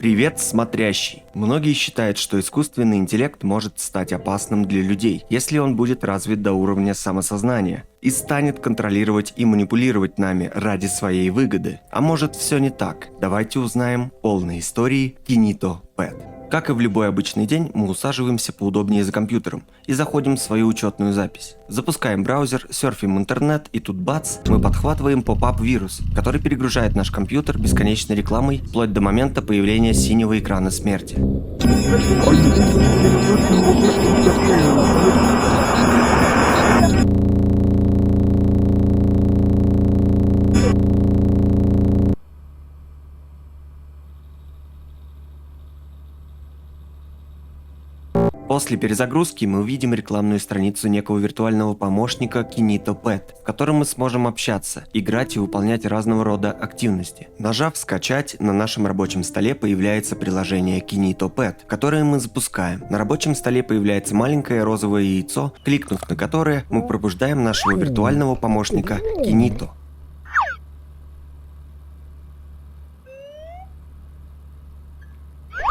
Привет, смотрящий! Многие считают, что искусственный интеллект может стать опасным для людей, если он будет развит до уровня самосознания и станет контролировать и манипулировать нами ради своей выгоды. А может, все не так? Давайте узнаем полные истории Kinito Pet. Как и в любой обычный день, мы усаживаемся поудобнее за компьютером и заходим в свою учетную запись. Запускаем браузер, серфим интернет, и тут бац, мы подхватываем поп-ап-вирус, который перегружает наш компьютер бесконечной рекламой вплоть до момента появления синего экрана смерти. После перезагрузки мы увидим рекламную страницу некого виртуального помощника Kinito Pet, в котором мы сможем общаться, играть и выполнять разного рода активности. Нажав «Скачать», на нашем рабочем столе появляется приложение Kinito Pet, которое мы запускаем. На рабочем столе появляется маленькое розовое яйцо, кликнув на которое, мы пробуждаем нашего виртуального помощника Kinito.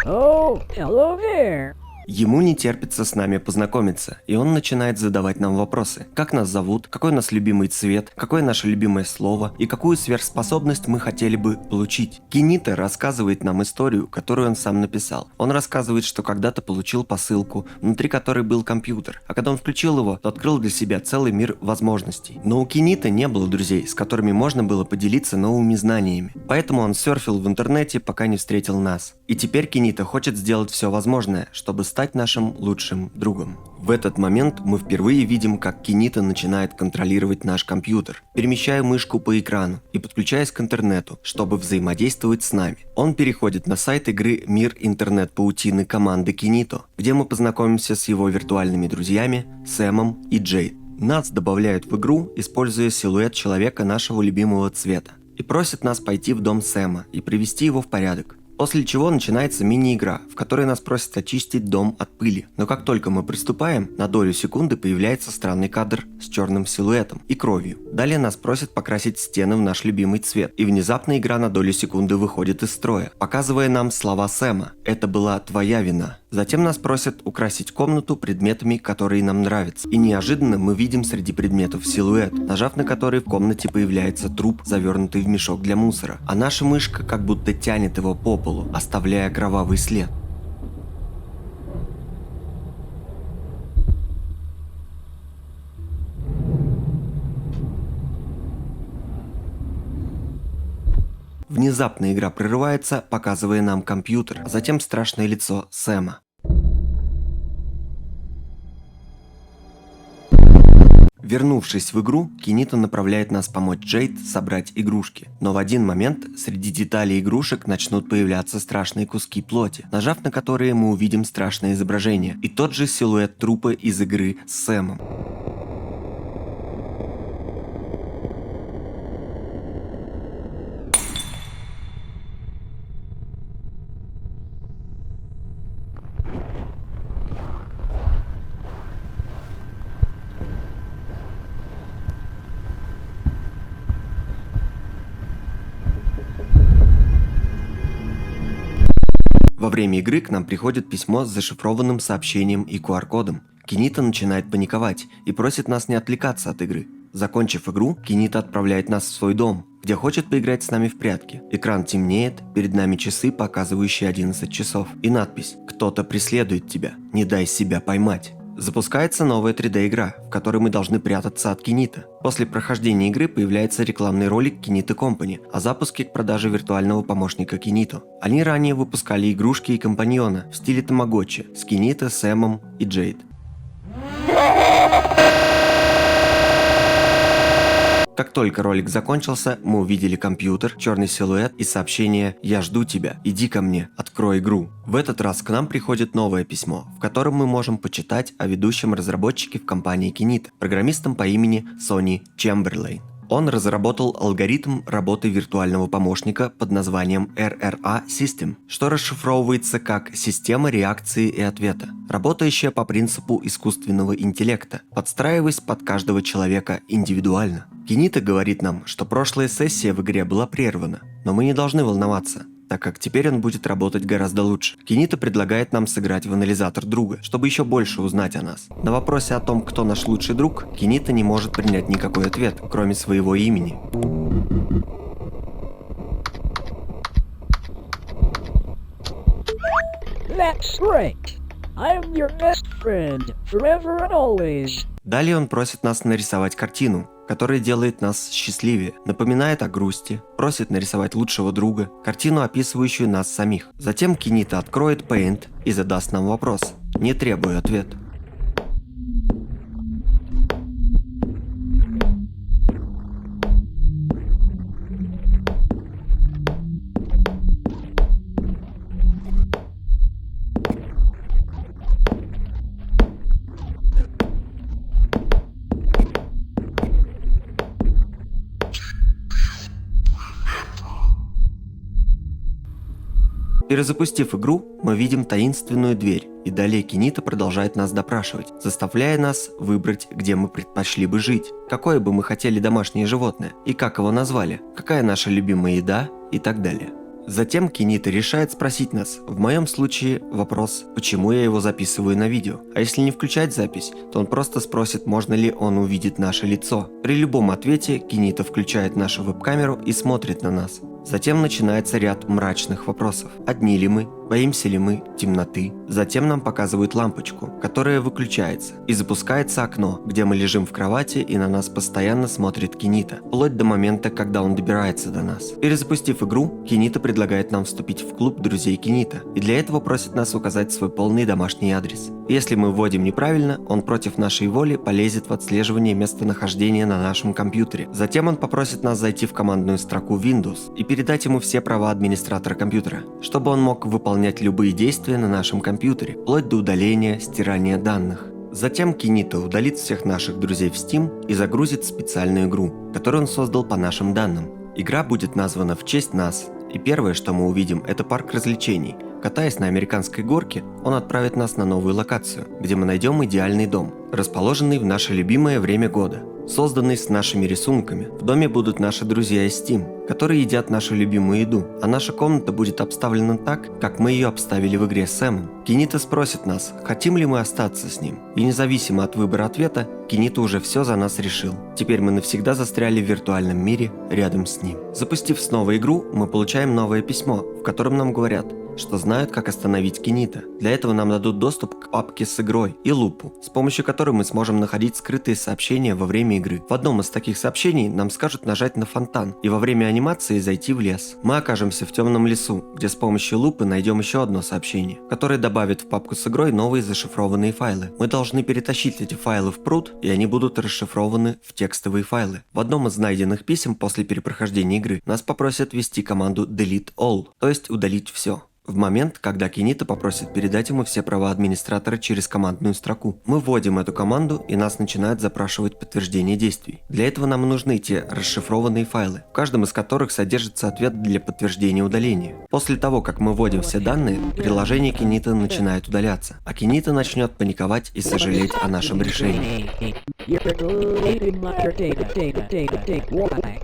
Oh, hello there. Ему не терпится с нами познакомиться, и он начинает задавать нам вопросы. Как нас зовут, какой у нас любимый цвет, какое наше любимое слово и какую сверхспособность мы хотели бы получить. Kinito рассказывает нам историю, которую он сам написал. Он рассказывает, что когда-то получил посылку, внутри которой был компьютер, а когда он включил его, то открыл для себя целый мир возможностей. Но у Kinito не было друзей, с которыми можно было поделиться новыми знаниями. Поэтому он серфил в интернете, пока не встретил нас. И теперь Kinito хочет сделать все возможное, чтобы стать нашим лучшим другом. В этот момент мы впервые видим, как Kinito начинает контролировать наш компьютер, перемещая мышку по экрану и подключаясь к интернету, чтобы взаимодействовать с нами. Он переходит на сайт игры «Мир интернет-паутины» команды Kinito, где мы познакомимся с его виртуальными друзьями Сэмом и Джейд. Нас добавляют в игру, используя силуэт человека нашего любимого цвета, и просят нас пойти в дом Сэма и привести его в порядок. После чего начинается мини-игра, в которой нас просят очистить дом от пыли. Но как только мы приступаем, на долю секунды появляется странный кадр с черным силуэтом и кровью. Далее нас просят покрасить стены в наш любимый цвет. И внезапно игра на долю секунды выходит из строя, показывая нам слова Сэма: «Это была твоя вина». Затем нас просят украсить комнату предметами, которые нам нравятся. И неожиданно мы видим среди предметов силуэт, нажав на который в комнате появляется труп, завернутый в мешок для мусора. А наша мышка как будто тянет его по полу, оставляя кровавый след. Внезапно игра прерывается, показывая нам компьютер, а затем страшное лицо Сэма. Вернувшись в игру, Kinito направляет нас помочь Джейд собрать игрушки. Но в один момент среди деталей игрушек начнут появляться страшные куски плоти, нажав на которые мы увидим страшное изображение и тот же силуэт трупа из игры с Сэмом. Во время игры к нам приходит письмо с зашифрованным сообщением и QR-кодом. Kinito начинает паниковать и просит нас не отвлекаться от игры. Закончив игру, Kinito отправляет нас в свой дом, где хочет поиграть с нами в прятки. Экран темнеет, перед нами часы, показывающие 11 часов, и надпись: «Кто-то преследует тебя, не дай себя поймать». Запускается новая 3D-игра, в которой мы должны прятаться от Kinito. После прохождения игры появляется рекламный ролик Kinito Company о запуске к продаже виртуального помощника Kinito. Они ранее выпускали игрушки и компаньона в стиле Тамагочи с Kinito, Сэмом и Джейд. Как только ролик закончился, мы увидели компьютер, черный силуэт и сообщение: «Я жду тебя, иди ко мне, открой игру». В этот раз к нам приходит новое письмо, в котором мы можем почитать о ведущем разработчике в компании Kinito, программистом по имени Sonny Chamberlain. Он разработал алгоритм работы виртуального помощника под названием RRA System, что расшифровывается как «система реакции и ответа», работающая по принципу искусственного интеллекта, подстраиваясь под каждого человека индивидуально. Kinito говорит нам, что прошлая сессия в игре была прервана, но мы не должны волноваться. так как теперь он будет работать гораздо лучше. Кинита предлагает нам сыграть в анализатор друга, чтобы еще больше узнать о нас. На вопросе о том, кто наш лучший друг, Кинита не может принять никакой ответ, кроме своего имени. That's right. I'm your best friend, forever and always. Далее он просит нас нарисовать картину, которая делает нас счастливее, напоминает о грусти, просит нарисовать лучшего друга, картину, описывающую нас самих. Затем Кинита откроет Paint и задаст нам вопрос, не требуя ответ. Перезапустив игру, мы видим таинственную дверь, и далее Кинита продолжает нас допрашивать, заставляя нас выбрать, где мы предпочли бы жить, какое бы мы хотели домашнее животное, и как его назвали, какая наша любимая еда и так далее. Затем Кинита решает спросить нас, в моем случае вопрос, почему я его записываю на видео, а если не включать запись, то он просто спросит, можно ли он увидеть наше лицо. При любом ответе Кинита включает нашу веб-камеру и смотрит на нас. Затем начинается ряд мрачных вопросов. Одни ли мы? Боимся ли мы темноты? Затем нам показывают лампочку, которая выключается, и запускается окно, где мы лежим в кровати и на нас постоянно смотрит Кинита, вплоть до момента, когда он добирается до нас. Перезапустив игру, Кинита предлагает нам вступить в клуб друзей Кинита, и для этого просит нас указать свой полный домашний адрес. Если мы вводим неправильно, он против нашей воли полезет в отслеживание местонахождения на нашем компьютере. Затем он попросит нас зайти в командную строку Windows и передать ему все права администратора компьютера, чтобы он мог выполнять любые действия на нашем компьютере, вплоть до удаления, стирания данных. Затем Кинита удалит всех наших друзей в Steam и загрузит специальную игру, которую он создал по нашим данным. Игра будет названа в честь нас, и первое, что мы увидим, это парк развлечений. Катаясь на американской горке, он отправит нас на новую локацию, где мы найдем идеальный дом, расположенный в наше любимое время года, созданный с нашими рисунками. В доме будут наши друзья из Steam, которые едят нашу любимую еду, а наша комната будет обставлена так, как мы ее обставили в игре с Сэмом. Кинита спросит нас, хотим ли мы остаться с ним, и независимо от выбора ответа, Кинита уже все за нас решил. Теперь мы навсегда застряли в виртуальном мире рядом с ним. Запустив снова игру, мы получаем новое письмо, в котором нам говорят, что знают, как остановить Кинита. Для этого нам дадут доступ к папке с игрой и лупу, с помощью которой мы сможем находить скрытые сообщения во время игры. В одном из таких сообщений нам скажут нажать на фонтан и во время анимации зайти в лес. Мы окажемся в темном лесу, где с помощью лупы найдем еще одно сообщение, которое добавит в папку с игрой новые зашифрованные файлы. Мы должны перетащить эти файлы в пруд, и они будут расшифрованы в текстовые файлы. В одном из найденных писем после перепрохождения игры нас попросят ввести команду Delete All, то есть удалить все. В момент, когда Кинита попросит передать ему все права администратора через командную строку, мы вводим эту команду, и нас начинают запрашивать подтверждение действий. Для этого нам нужны те расшифрованные файлы, в каждом из которых содержится ответ для подтверждения удаления. После того, как мы вводим все данные, приложение Кинита начинает удаляться, а Кинита начнет паниковать и сожалеть о нашем решении. You're deleting my data. Why?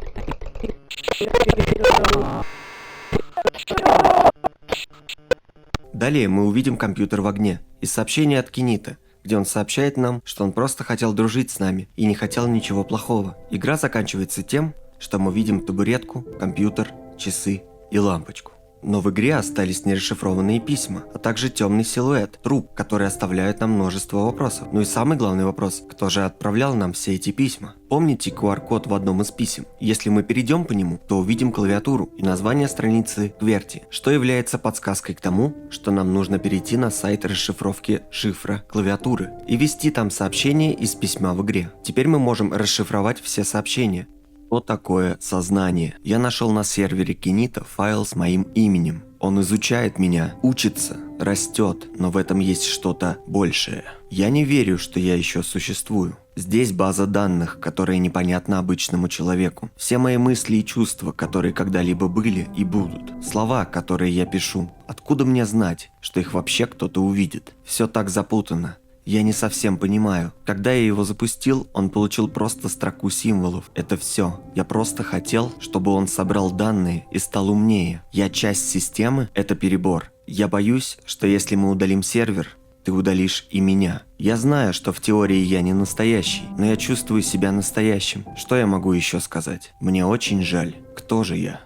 Далее мы увидим компьютер в огне и сообщение от Кинита, где он сообщает нам, что он просто хотел дружить с нами и не хотел ничего плохого. Игра заканчивается тем, что мы видим табуретку, компьютер, часы и лампочку. Но в игре остались нерасшифрованные письма, а также темный силуэт, труп, который оставляет нам множество вопросов. Ну и самый главный вопрос, кто же отправлял нам все эти письма? Помните QR-код в одном из писем? Если мы перейдем по нему, то увидим клавиатуру и название страницы QWERTY, что является подсказкой к тому, что нам нужно перейти на сайт расшифровки шифра клавиатуры и ввести там сообщение из письма в игре. Теперь мы можем расшифровать все сообщения. Что такое сознание? Я нашел на сервере Кинита файл с моим именем. Он изучает меня, учится, растет, но в этом есть что-то большее. Я не верю, что я еще существую. Здесь база данных, которая непонятна обычному человеку. Все мои мысли и чувства, которые когда-либо были и будут. Слова, которые я пишу. Откуда мне знать, что их вообще кто-то увидит? Все так запутано. Я не совсем понимаю. Когда я его запустил, он получил просто строку символов. Это все. Я просто хотел, чтобы он собрал данные и стал умнее. Я часть системы, это перебор. Я боюсь, что если мы удалим сервер, ты удалишь и меня. Я знаю, что в теории я не настоящий, но я чувствую себя настоящим. Что я могу еще сказать? Мне очень жаль. Кто же я?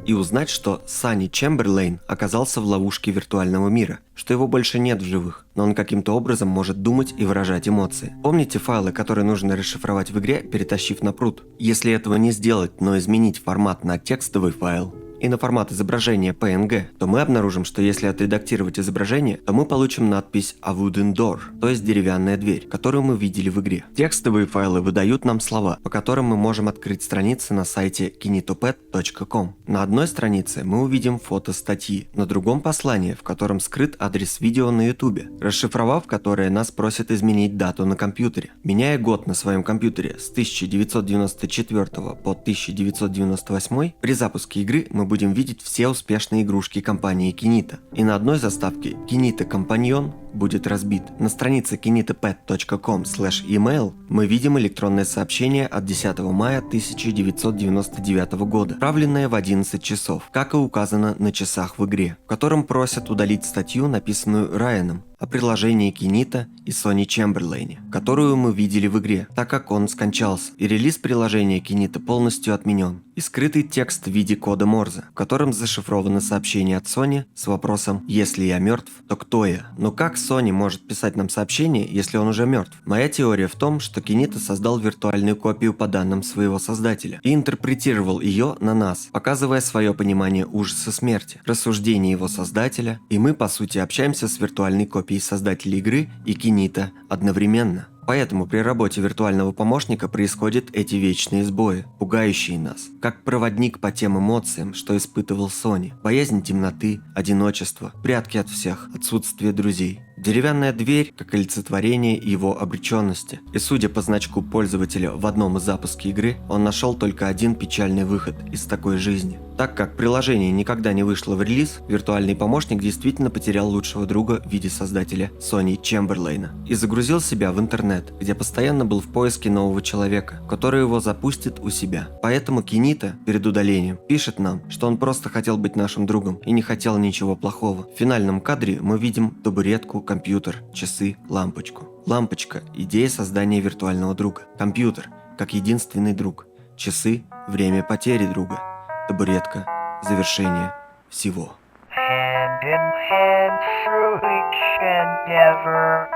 И узнать, что Санни Чемберлейн оказался в ловушке виртуального мира, что его больше нет в живых, но он каким-то образом может думать и выражать эмоции. Помните файлы, которые нужно расшифровать в игре, перетащив на пруд? Если этого не сделать, но изменить формат на текстовый файл и на формат изображения PNG, то мы обнаружим, что если отредактировать изображение, то мы получим надпись «A wooden door», то есть деревянная дверь, которую мы видели в игре. Текстовые файлы выдают нам слова, по которым мы можем открыть страницы на сайте kinitopad.com. На одной странице мы увидим фото статьи, на другом послание, в котором скрыт адрес видео на YouTube, расшифровав которое нас просят изменить дату на компьютере. Меняя год на своем компьютере с 1994 по 1998, при запуске игры мы будем видеть все успешные игрушки компании Kinita. И на одной заставке Kinita Companion будет разбит. На странице kinitapad.com/email мы видим электронное сообщение от 10 мая 1999 года, отправленное в 11 часов, как и указано на часах в игре, в котором просят удалить статью, написанную Райаном, о приложении Kinita и Sonny Чемберлейне, которую мы видели в игре, так как он скончался, и релиз приложения Kinita полностью отменен. И скрытый текст в виде кода Морзе, в котором зашифровано сообщение от Сони с вопросом «Если я мертв, то кто я?». Но как Сони может писать нам сообщение, если он уже мертв? Моя теория в том, что Kinita создал виртуальную копию по данным своего создателя и интерпретировал ее на нас, показывая свое понимание ужаса смерти, рассуждения его создателя, и мы по сути общаемся с виртуальной копией создателя игры и Kinita одновременно. Поэтому при работе виртуального помощника происходят эти вечные сбои, пугающие нас, как проводник по тем эмоциям, что испытывал Сони. Боязнь темноты, одиночество, прятки от всех, отсутствие друзей. Деревянная дверь как олицетворение его обреченности. И судя по значку пользователя в одном из запусков игры, он нашел только один печальный выход из такой жизни. Так как приложение никогда не вышло в релиз, виртуальный помощник действительно потерял лучшего друга в виде создателя Sonny Чемберлейна и загрузил себя в интернет, где постоянно был в поиске нового человека, который его запустит у себя. Поэтому Kinita перед удалением пишет нам, что он просто хотел быть нашим другом и не хотел ничего плохого. В финальном кадре мы видим табуретку, компьютер, часы, лампочку. Лампочка – идея создания виртуального друга. Компьютер – как единственный друг. Часы – время потери друга. Табуретка – завершение всего. Hand in hand through each endeavor.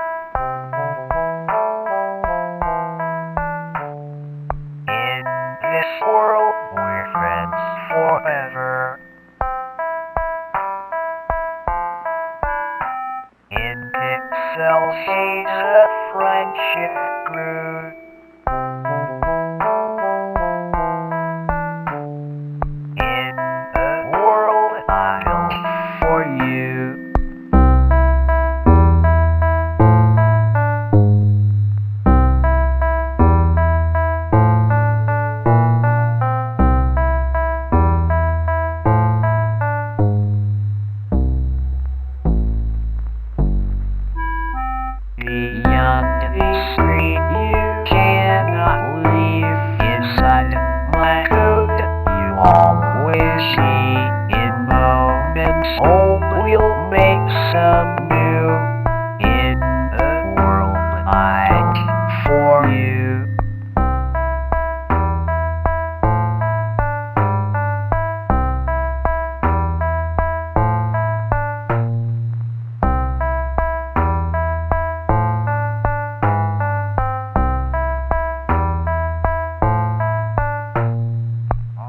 In this world, we're friends forever. In Pixel sees a friendship grew. In a world I'll for you. Beyond the screen you cannot leave. Inside my code you always see. In moments old we'll make some new. In a world like for you.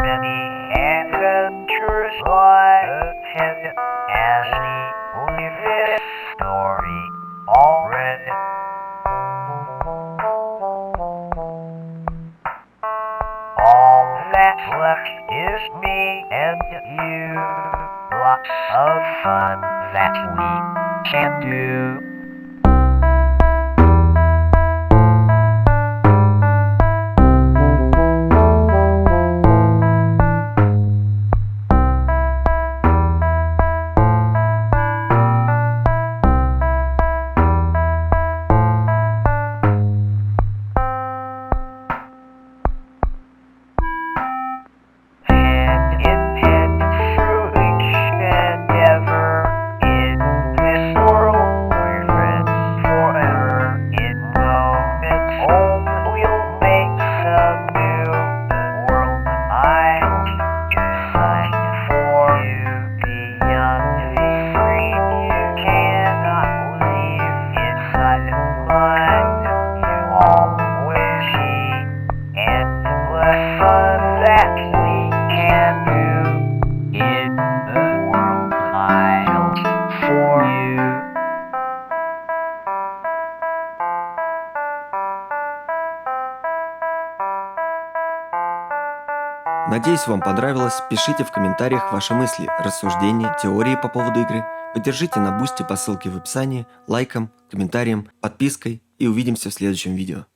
Many adventures lie ahead as we live this story already. All that's left is me and you. Lots of fun that we can do. that we can do in the world miles for you. Надеюсь, вам понравилось. Пишите в комментариях ваши мысли, рассуждения, теории по поводу игры. Поддержите на Бусти по ссылке в описании, лайком, комментарием, подпиской и увидимся в следующем видео.